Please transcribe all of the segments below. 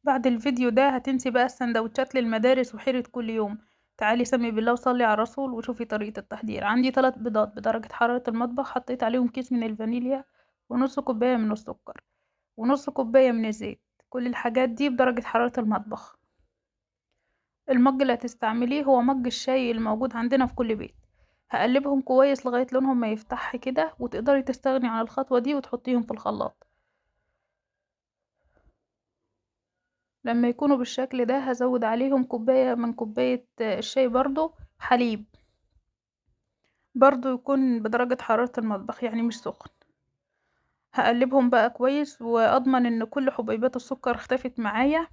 بعد الفيديو ده هتنسي بقى السندوتشات للمدارس وحيرة كل يوم. تعالي سمي بالله وصلي على الرسول وشوفي طريقة التحضير. عندي 3 بيضات بدرجة حرارة المطبخ، حطيت عليهم كيس من الفانيليا ونص كوباية من السكر ونص كوباية من الزيت. كل الحاجات دي بدرجة حرارة المطبخ. المج اللي هتستعمليه هو مج الشاي الموجود عندنا في كل بيت. هقلبهم كويس لغاية لونهم ما يفتح كده، وتقدري تستغني عن الخطوة دي وتحطيهم في الخلاط. لما يكونوا بالشكل ده هزود عليهم كوباية من كوباية الشاي برضو حليب، برضو يكون بدرجة حرارة المطبخ يعني مش سخن. هقلبهم بقى كويس واضمن ان كل حبيبات السكر اختفت معايا.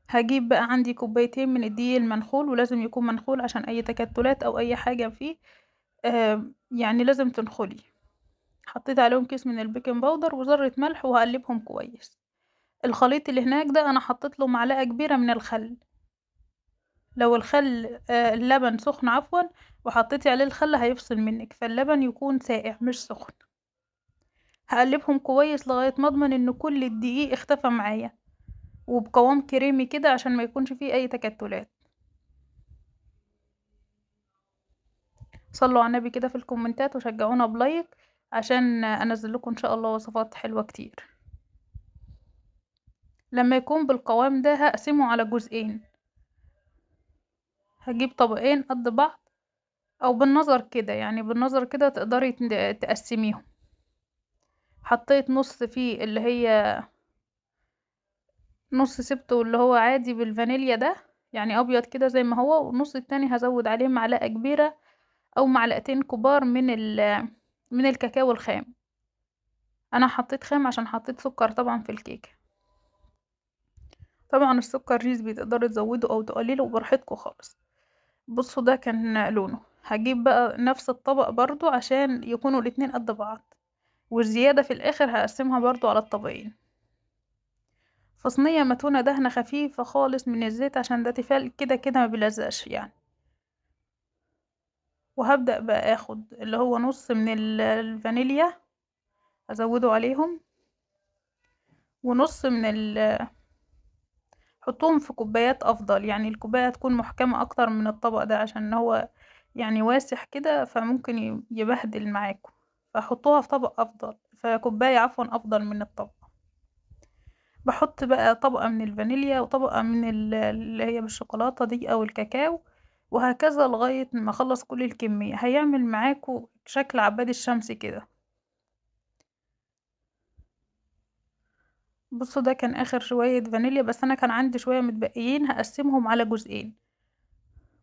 هجيب بقى عندي كوبايتين من الدقيق المنخول، ولازم يكون منخول عشان اي تكتلات او اي حاجة فيه يعني لازم تنخلي. حطيت عليهم كيس من البيكنج باودر وذرة ملح وهقلبهم كويس. الخليط اللي هناك ده انا حطيت له معلقة كبيرة من الخل. لو الخل اللبن سخن عفوا وحطيتي عليه الخل هيفصل منك، فاللبن يكون ساقع مش سخن. هقلبهم كويس لغاية ما اضمن ان كل الدقيق اختفى معايا وبقوام كريمي كده عشان ما يكونش فيه اي تكتلات. صلوا على النبي كده في الكومنتات وشجعونا بلايك عشان انزل لكم ان شاء الله وصفات حلوة كتير. لما يكون بالقوام ده هقسمه على جزئين. هجيب طبقين قد بعض او بالنظر كده، يعني بالنظر كده تقدري تقسميهم. حطيت نص فيه اللي هي نص سبته اللي هو عادي بالفانيليا ده، يعني ابيض كده زي ما هو، والنص التاني هزود عليه معلقة كبيرة او معلقتين كبار من الكاكاو الخام. انا حطيت خام عشان حطيت سكر طبعا في الكيكة. طبعا السكر نسبي، تقدروا تزودوا او تقللوا براحتكم خالص. بصوا ده كان لونه. هجيب بقى نفس الطبق برضو عشان يكونوا الاتنين قد بعض، والزيادة في الاخر هقسمها برضو على الطبقين. في صينية متونة دهنة خفيفة خالص من الزيت عشان ده تيفال كده كده ما بيلزقش يعني. وهبدأ بقى اخد اللي هو نص من الفانيليا ازوده عليهم، ونص من حطوهم في كوبايات افضل، يعني الكوباية تكون محكمة اكتر من الطبق ده عشان هو يعني واسع كده فممكن يبهدل معاكم. فحطوها في طبق افضل، فكوباية عفوا افضل من الطبق. بحط بقى طبقة من الفانيليا وطبقة من اللي هي بالشوكولاتة دي او الكاكاو، وهكذا لغاية ما اخلص كل الكمية. هيعمل معاكم شكل عباد الشمس كده. بصوا ده كان اخر شوية فانيليا، بس انا كان عندي شوية متبقيين هقسمهم على جزئين.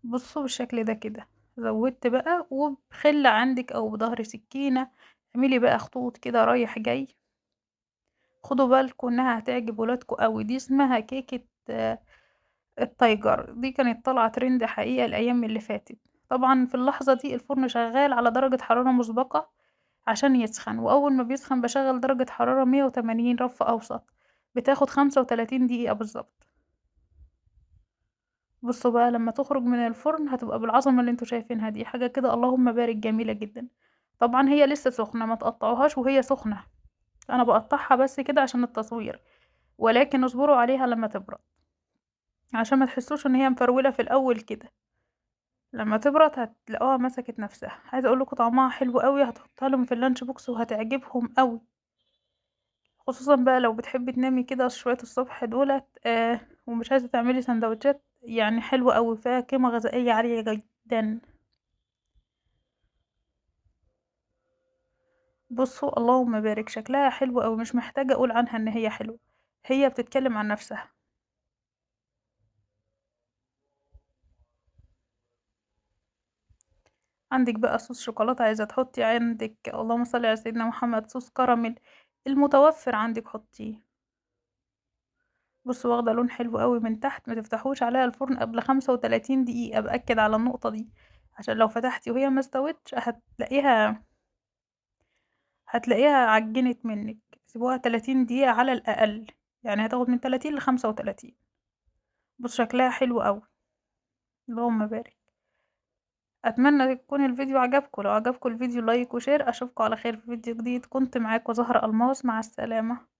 بصوا بالشكل ده كده. زودت بقى وبخلة عندك او بظهر سكينة اعملي بقى خطوط كده رايح جاي. خدوا بالكم انها هتعجب ولادكم قوي. دي اسمها كيكة التايجر. دي كانت طالعة ترند حقيقة الايام اللي فاتت. طبعا في اللحظة دي الفرن شغال على درجة حرارة مسبقة عشان يسخن، واول ما بيسخن بشغل درجة حرارة 180 رف اوسط. بتاخد 35 دقيقة بالظبط. بصوا بقى لما تخرج من الفرن هتبقى بالعظمة اللي انتوا شايفينها دي، حاجة كده اللهم بارك جميلة جدا. طبعا هي لسه سخنة، ما تقطعوهاش وهي سخنة. انا بقطعها بس كده عشان التصوير، ولكن اصبروا عليها لما تبرد عشان ما تحسوش ان هي مفرولة في الاول كده. لما تبرد هتلاقوها مسكت نفسها. عايزه اقول لكم طعمها حلو قوي، هتحطها لهم في اللانش بوكس وهتعجبهم قوي. خصوصا بقى لو بتحبي تنامي كده شوية الصبح دولت ومش عايزة تعملي سندوتشات، يعني حلوة قوي فيها قيمة غذائية عالية جدا. بصوا اللهم بارك، شكلها حلو قوي، مش محتاجة اقول عنها ان هي حلوة. هي بتتكلم عن نفسها. عندك بقى صوص شوكولاتة عايزة تحطي، عندك اللهم صل على سيدنا محمد صوص كراميل المتوفر عندك حطيه. بصوا واخدة لون حلو قوي من تحت. ما تفتحوش عليها الفرن قبل 35 دقيقة، بأكد على النقطة دي عشان لو فتحتي وهي ما استوتش هتلاقيها عجنت منك. سيبوها 30 دقيقة على الأقل، يعني هتاخد من 30 ل35. بص شكلها حلو قوي. اللهم بارك. اتمنى يكون الفيديو عجبكم. لو عجبكم الفيديو لايك وشير. اشوفكم على خير في فيديو جديد. كنت معاكم زهرة الماس، مع السلامة.